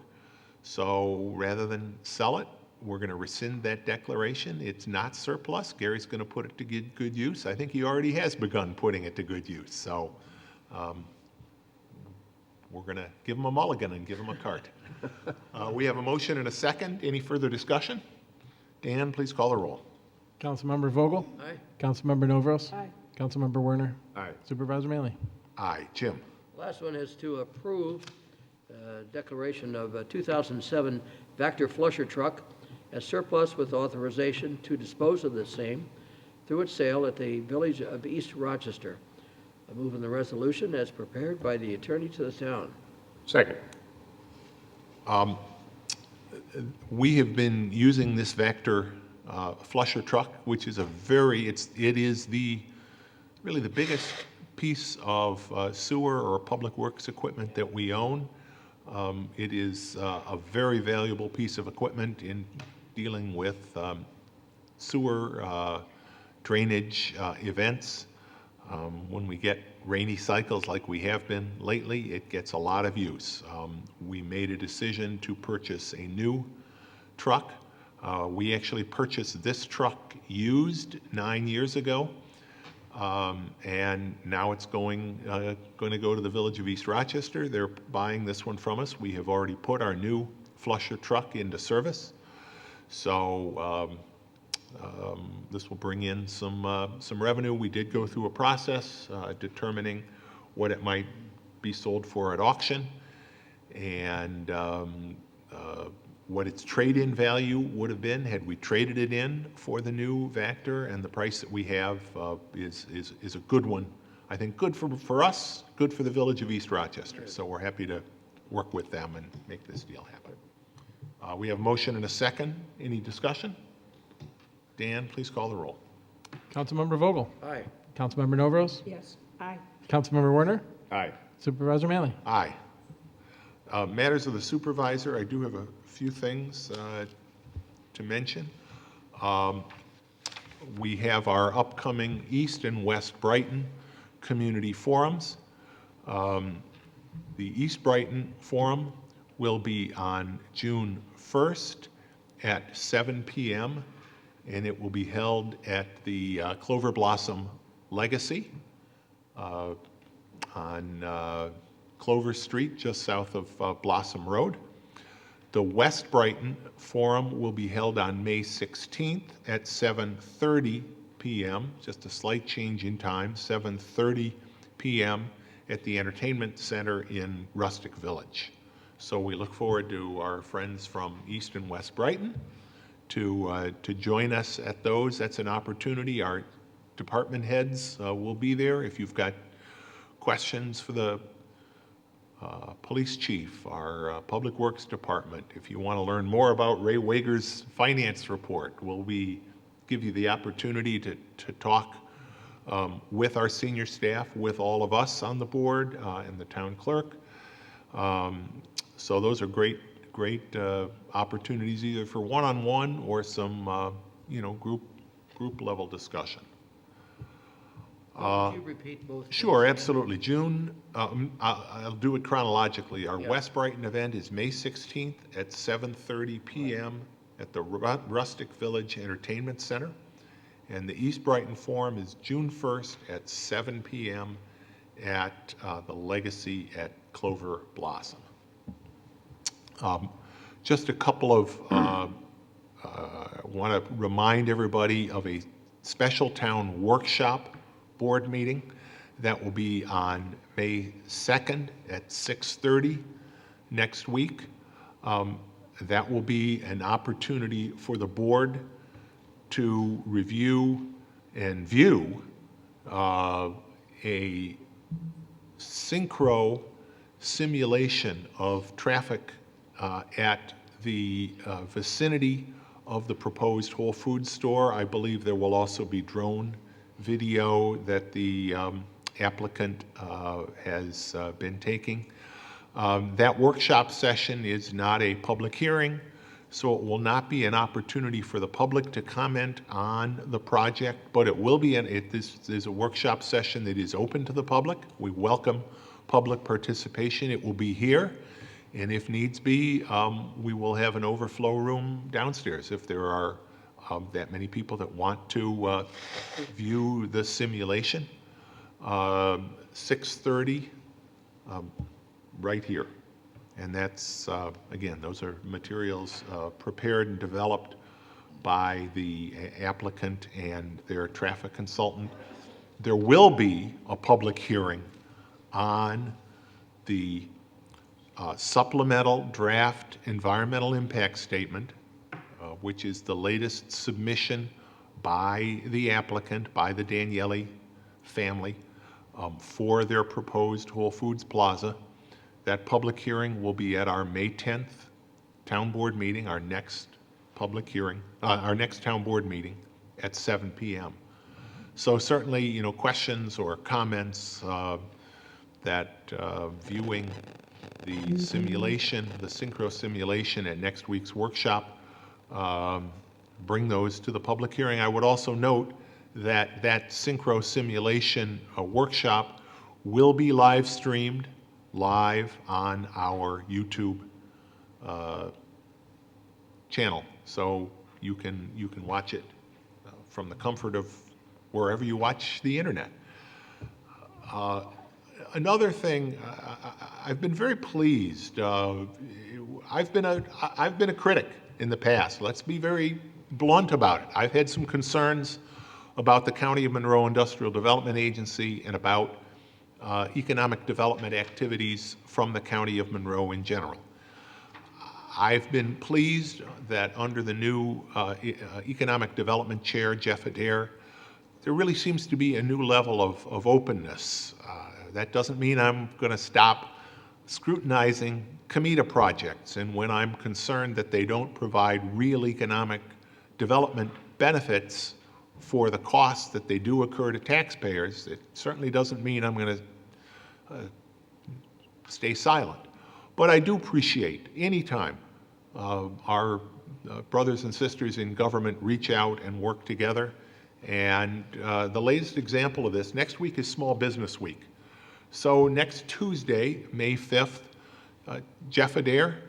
So rather than sell it, we're going to rescind that declaration. It's not surplus. Gary's going to put it to good use. I think he already has begun putting it to good use. So we're going to give him a mulligan and give him a cart. We have a motion and a second. Any further discussion? Dan, please call the roll. Councilmember Vogel? Aye. Councilmember Novros? Aye. Councilmember Werner? Aye. Supervisor Manley? Aye. Jim? Last one is to approve declaration of a 2007 Vector flusher truck as surplus with authorization to dispose of the same through its sale at the Village of East Rochester. I move in the resolution as prepared by the attorney to the town. Second. We have been using this Vector flusher truck, which is it is really the biggest piece of sewer or public works equipment that we own. It is a very valuable piece of equipment in dealing with sewer drainage events. When we get rainy cycles like we have been lately, it gets a lot of use. We made a decision to purchase a new truck. We actually purchased this truck used 9 years ago, and now it's going to go to the Village of East Rochester. They're buying this one from us. We have already put our new flusher truck into service, so this will bring in some revenue. We did go through a process determining what it might be sold for at auction, and what its trade-in value would have been had we traded it in for the new Vector, and the price that we have is a good one. I think good for us, good for the Village of East Rochester. So we're happy to work with them and make this deal happen. We have a motion and a second. Any discussion? Dan, please call the roll. Councilmember Vogel? Aye. Councilmember Novros? Yes. Aye. Councilmember Werner? Aye. Supervisor Manley? Aye. Matters of the supervisor, I do have a few things to mention. We have our upcoming East and West Brighton community forums. The East Brighton Forum will be on June 1st at 7 p.m. and it will be held at the Clover Blossom Legacy on Clover Street, just south of Blossom Road. The West Brighton Forum will be held on May 16th at 7:30 p.m., just a slight change in time, 7:30 p.m. at the Entertainment Center in Rustic Village. So we look forward to our friends from East and West Brighton to join us at those. That's an opportunity. Our department heads will be there. If you've got questions for the police chief, our public works department, if you want to learn more about Ray Wager's finance report, we give you the opportunity to talk with our senior staff, with all of us on the board and the town clerk. So those are great opportunities either for one-on-one or some group level discussion. Could you repeat both? Sure, absolutely. June, I'll do it chronologically. Our West Brighton event is May 16th at 7:30 p.m. at the Rustic Village Entertainment Center. And the East Brighton Forum is June 1st at 7 p.m. at the Legacy at Clover Blossom. Just a couple of, I want to remind everybody of a special town workshop board meeting that will be on May 2nd at 6:30 next week. That will be an opportunity for the board to review and view a synchro simulation of traffic at the vicinity of the proposed Whole Foods store. I believe there will also be drone video that the applicant has been taking. That workshop session is not a public hearing, so it will not be an opportunity for the public to comment on the project, but it will be, this is a workshop session that is open to the public. We welcome public participation. It will be here, and if needs be, we will have an overflow room downstairs if there are that many people that want to view the simulation. 6:30, right here. And that's, again, those are materials prepared and developed by the applicant and their traffic consultant. There will be a public hearing on the supplemental draft environmental impact statement, which is the latest submission by the applicant, by the Daniele family, for their proposed Whole Foods Plaza. That public hearing will be at our May 10th town board meeting, our next public hearing, our next town board meeting at 7 p.m. So certainly, you know, questions or comments that viewing the simulation, the synchro simulation at next week's workshop, bring those to the public hearing. I would also note that that synchro simulation workshop will be live streamed live on our YouTube channel, so you can watch it from the comfort of wherever you watch the internet. Another thing, I've been very pleased. I've been a critic in the past. Let's be very blunt about it. I've had some concerns about the County of Monroe Industrial Development Agency and about economic development activities from the County of Monroe in general. I've been pleased that under the new Economic Development Chair, Jeff Adair, there really seems to be a new level of openness. That doesn't mean I'm going to stop scrutinizing COMITA projects, and when I'm concerned that they don't provide real economic development benefits for the costs that they do occur to taxpayers, it certainly doesn't mean I'm going to stay silent. But I do appreciate any time our brothers and sisters in government reach out and work together. And the latest example of this, next week is Small Business Week. So next Tuesday, May 5th, Jeff Adair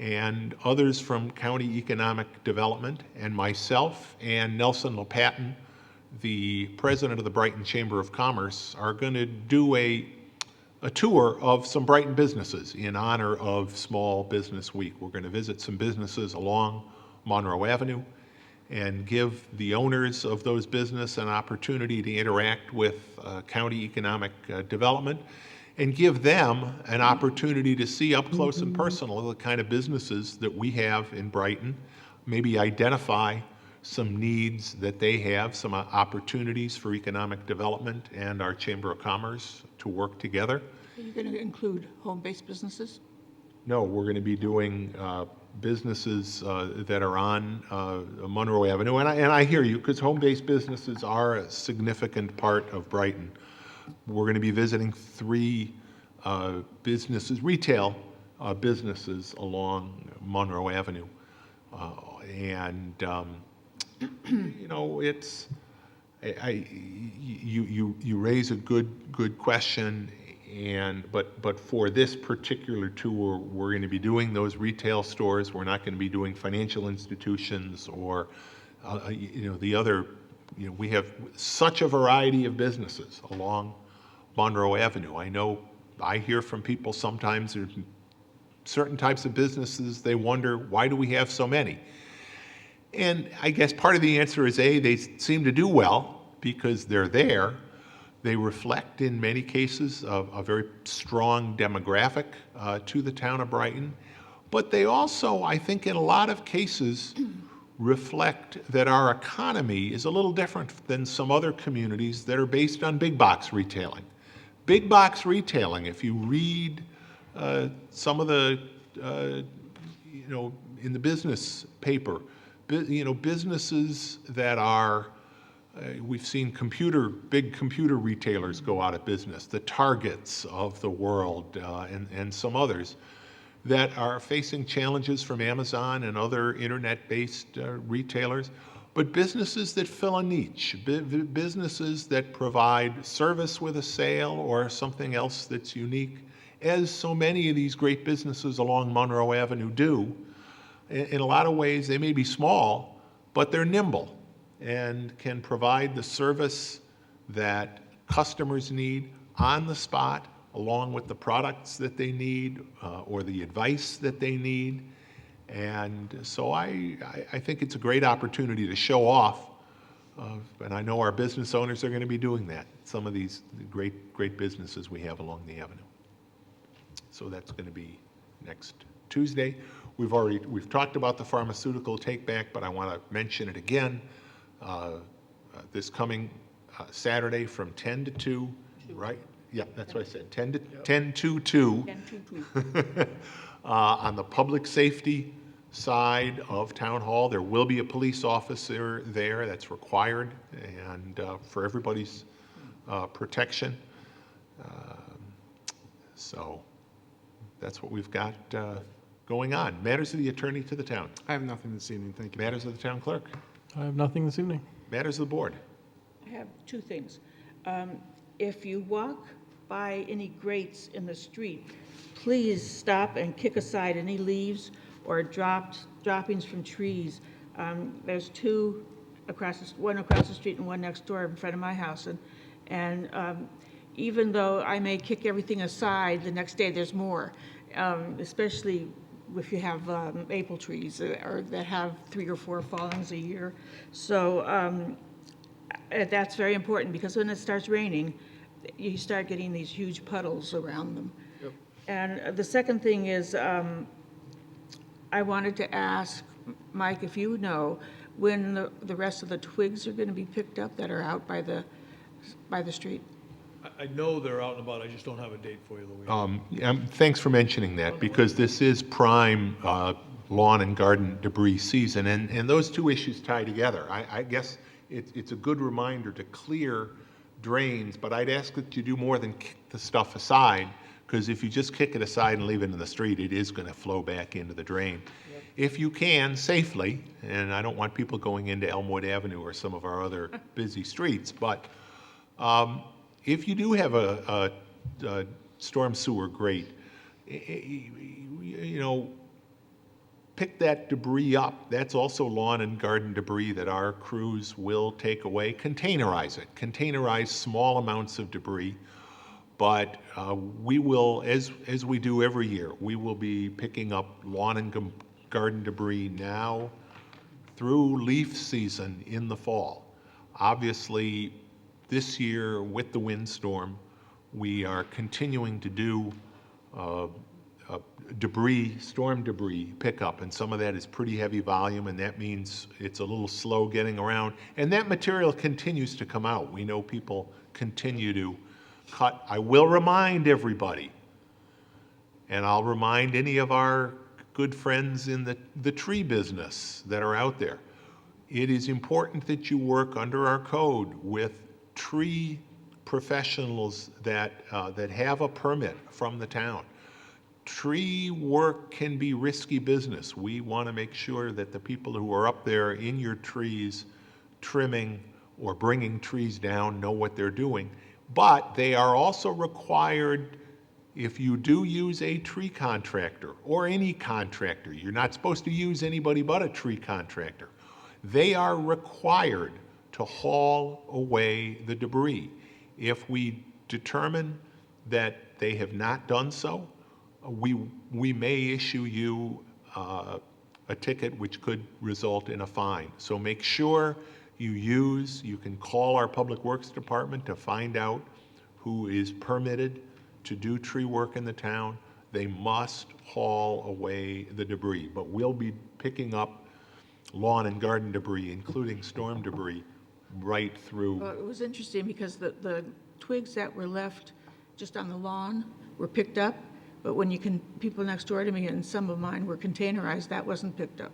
and others from County Economic Development and myself and Nelson Lopatin, the president of the Brighton Chamber of Commerce, are going to do a tour of some Brighton businesses in honor of Small Business Week. We're going to visit some businesses along Monroe Avenue and give the owners of those businesses an opportunity to interact with county economic development and give them an opportunity to see up close and personal the kind of businesses that we have in Brighton, maybe identify some needs that they have, some opportunities for economic development and our Chamber of Commerce to work together. Are you going to include home-based businesses? No, we're going to be doing businesses that are on Monroe Avenue. And I hear you, because home-based businesses are a significant part of Brighton. We're going to be visiting 3 businesses, retail businesses along Monroe Avenue. You know, it's, you raise a good question, but for this particular tour, we're going to be doing those retail stores. We're not going to be doing financial institutions or, you know, the other. You know, we have such a variety of businesses along Monroe Avenue. I hear from people sometimes there's certain types of businesses, they wonder, why do we have so many? And I guess part of the answer is they seem to do well because they're there. They reflect, in many cases, a very strong demographic to the town of Brighton. But they also, I think, in a lot of cases, reflect that our economy is a little different than some other communities that are based on big box retailing. Big box retailing, if you read some of the, in the business paper, businesses that are, we've seen big computer retailers go out of business, the Targets of the world, and some others that are facing challenges from Amazon and other internet-based retailers, but businesses that fill a niche, businesses that provide service with a sale or something else that's unique, as so many of these great businesses along Monroe Avenue do. In a lot of ways, they may be small, but they're nimble and can provide the service that customers need on the spot, along with the products that they need or the advice that they need. And so I think it's a great opportunity to show off, and I know our business owners are going to be doing that, some of these great businesses we have along the avenue. So that's going to be next Tuesday. We've talked about the pharmaceutical take-back, but I want to mention it again. This coming Saturday from 10 to 2, right? Yeah, that's what I said, 10 to 2. 10 to 2. On the public safety side of Town Hall, there will be a police officer there that's required and for everybody's protection. So that's what we've got going on. Matters of the attorney to the town. I have nothing this evening, thank you. Matters of the town clerk. I have nothing this evening. Matters of the board. I have two things. If you walk by any grates in the street, please stop and kick aside any leaves or droppings from trees. There's two one across the street and one next door in front of my house. And even though I may kick everything aside, the next day there's more, especially if you have maple trees or that have 3 or 4 fallings a year. So that's very important because when it starts raining, you start getting these huge puddles around them. Yep. And the second thing is, I wanted to ask Mike if you know when the rest of the twigs are going to be picked up that are out by the street. I know they're out and about, I just don't have a date for you, Louise. Thanks for mentioning that, because this is prime lawn and garden debris season, and those two issues tie together. I guess it's a good reminder to clear drains, but I'd ask that you do more than kick the stuff aside, because if you just kick it aside and leave it in the street, it is going to flow back into the drain. Yep. If you can, safely, and I don't want people going into Elmwood Avenue or some of our other busy streets, but if you do have a storm sewer grate, pick that debris up. That's also lawn and garden debris that our crews will take away. Containerize it. Containerize small amounts of debris. But we will, as we do every year, we will be picking up lawn and garden debris now through leaf season in the fall. Obviously, this year with the windstorm, we are continuing to do storm debris pickup, and some of that is pretty heavy volume, and that means it's a little slow getting around. And that material continues to come out. We know people continue to cut. I will remind everybody, and I'll remind any of our good friends in the tree business that are out there, it is important that you work under our code with tree professionals that have a permit from the town. Tree work can be risky business. We want to make sure that the people who are up there in your trees trimming or bringing trees down know what they're doing. But they are also required, if you do use a tree contractor or any contractor, you're not supposed to use anybody but a tree contractor. They are required to haul away the debris. If we determine that they have not done so, we may issue you a ticket which could result in a fine. So make sure you can call our Public Works Department to find out who is permitted to do tree work in the town. They must haul away the debris, but we'll be picking up lawn and garden debris, including storm debris, right through. Well, it was interesting because the twigs that were left just on the lawn were picked up, But when people next door to me, and some of mine were containerized, that wasn't picked up.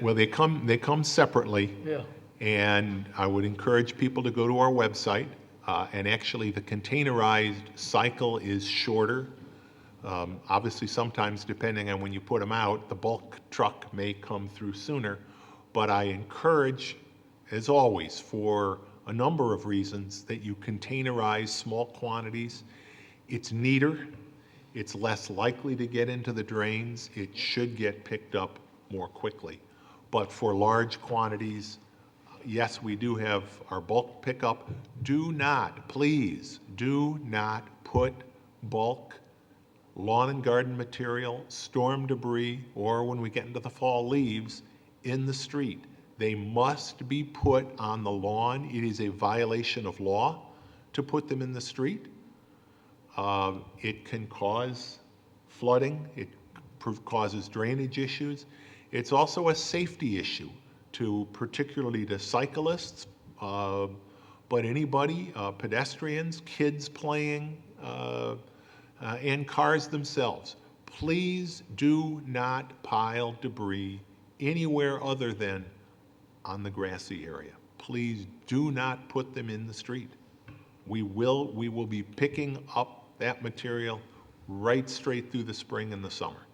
Well, they come separately. Yeah. And I would encourage people to go to our website. And actually, the containerized cycle is shorter. Obviously, sometimes depending on when you put them out, the bulk truck may come through sooner. But I encourage, as always, for a number of reasons, that you containerize small quantities. It's neater. It's less likely to get into the drains. It should get picked up more quickly. But for large quantities, yes, we do have our bulk pickup. Do not, please, do not put bulk lawn and garden material, storm debris, or when we get into the fall, leaves in the street. They must be put on the lawn. It is a violation of law to put them in the street. It can cause flooding. It causes drainage issues. It's also a safety issue, particularly to cyclists, but anybody, pedestrians, kids playing, and cars themselves. Please do not pile debris anywhere other than on the grassy area. Please do not put them in the street. We will be picking up that material right straight through the spring and the summer.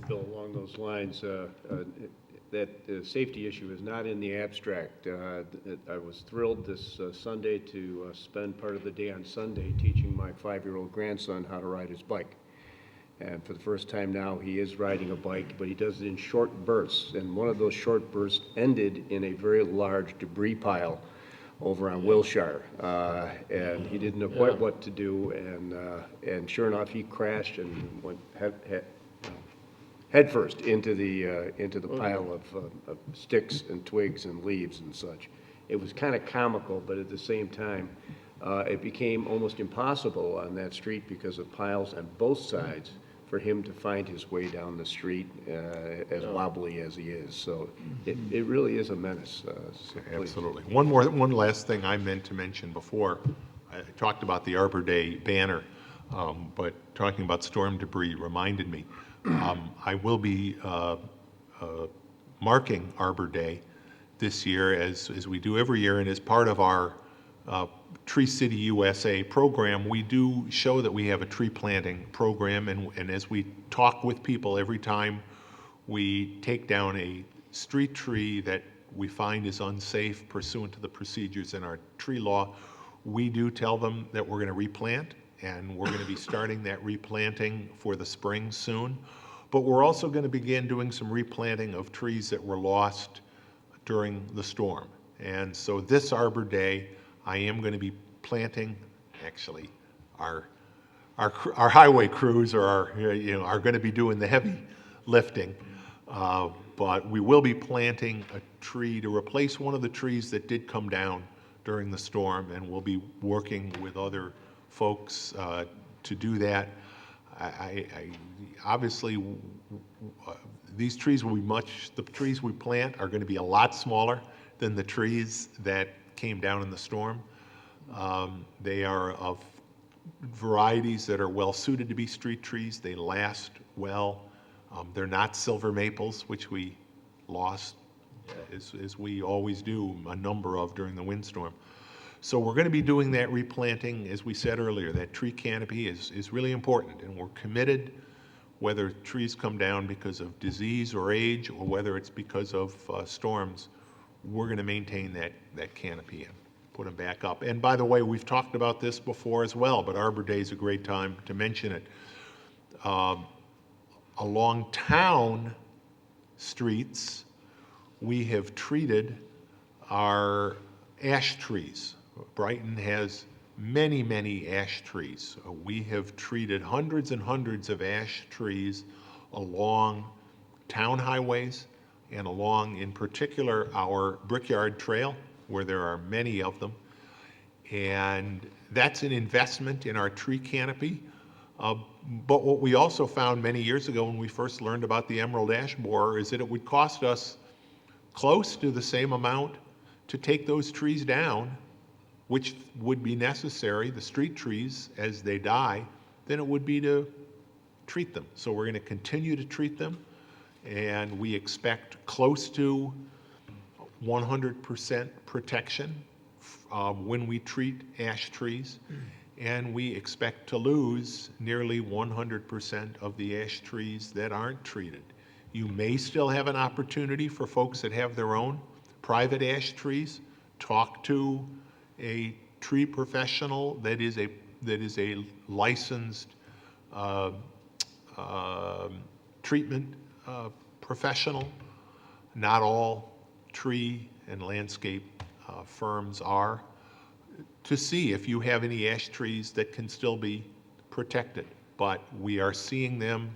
Bill, along those lines, that safety issue is not in the abstract. I was thrilled this Sunday to spend part of the day on Sunday teaching my 5-year-old grandson how to ride his bike. And for the first time now, he is riding a bike, but he does it in short bursts. And one of those short bursts ended in a very large debris pile over on Wilshire. And he didn't know quite what to do. And sure enough, he crashed and went headfirst into the pile of sticks and twigs and leaves and such. It was kind of comical, but at the same time, it became almost impossible on that street because of piles on both sides for him to find his way down the street, as wobbly as he is. So it really is a menace. So Absolutely. One last thing I meant to mention before. I talked about the Arbor Day banner, but talking about storm debris reminded me. I will be marking Arbor Day this year, as we do every year, and as part of our Tree City USA program, we do show that we have a tree planting program, and as we talk with people every time we take down a street tree that we find is unsafe pursuant to the procedures in our tree law, we do tell them that we're going to replant, and we're going to be starting that replanting for the spring soon. But we're also going to begin doing some replanting of trees that were lost during the storm. And so this Arbor Day, I am going to be planting, actually, our highway crews are going to be doing the heavy lifting. But we will be planting a tree to replace one of the trees that did come down during the storm, and we'll be working with other folks to do that. Obviously, these trees will be the trees we plant are going to be a lot smaller than the trees that came down in the storm. They are of varieties that are well suited to be street trees. They last well. They're not silver maples, which we lost, as we always do, a number of during the windstorm. So we're going to be doing that replanting, as we said earlier. That tree canopy is really important, and we're committed, whether trees come down because of disease or age, or whether it's because of storms, we're going to maintain that canopy and put them back up. And by the way, we've talked about this before as well, but Arbor Day is a great time to mention it. Along town streets, we have treated our ash trees. Brighton has many, many ash trees. We have treated hundreds and hundreds of ash trees along town highways and along, in particular, our Brickyard Trail, where there are many of them. And that's an investment in our tree canopy. But what we also found many years ago when we first learned about the emerald ash borer is that it would cost us close to the same amount to take those trees down, which would be necessary, the street trees, as they die, than it would be to treat them. So we're going to continue to treat them, and we expect close to 100% protection when we treat ash trees, and we expect to lose nearly 100% of the ash trees that aren't treated. You may still have an opportunity for folks that have their own private ash trees. Talk to a tree professional that is a licensed treatment professional. Not all tree and landscape firms are, to see if you have any ash trees that can still be protected. But we are seeing them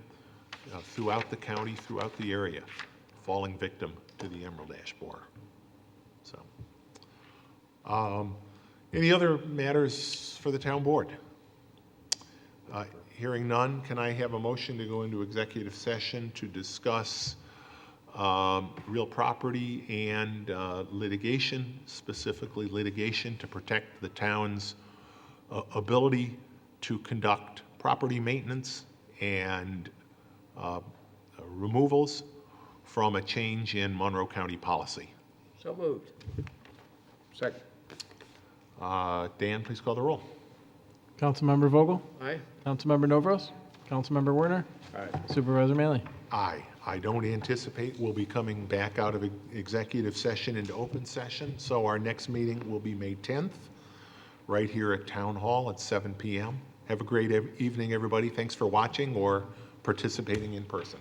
throughout the county, throughout the area, falling victim to the emerald ash borer. So, any other matters for the town board? Hearing none, can I have a motion to go into executive session to discuss real property and litigation, specifically litigation to protect the town's ability to conduct property maintenance and removals from a change in Monroe County policy? So moved. Second. Dan, please call the roll. Councilmember Vogel? Aye. Councilmember Novros? Councilmember Werner? Aye. Supervisor Manley? Aye. I don't anticipate we'll be coming back out of executive session into open session, so our next meeting will be May 10th, right here at Town Hall at 7 p.m. Have a great evening, everybody. Thanks for watching or participating in person.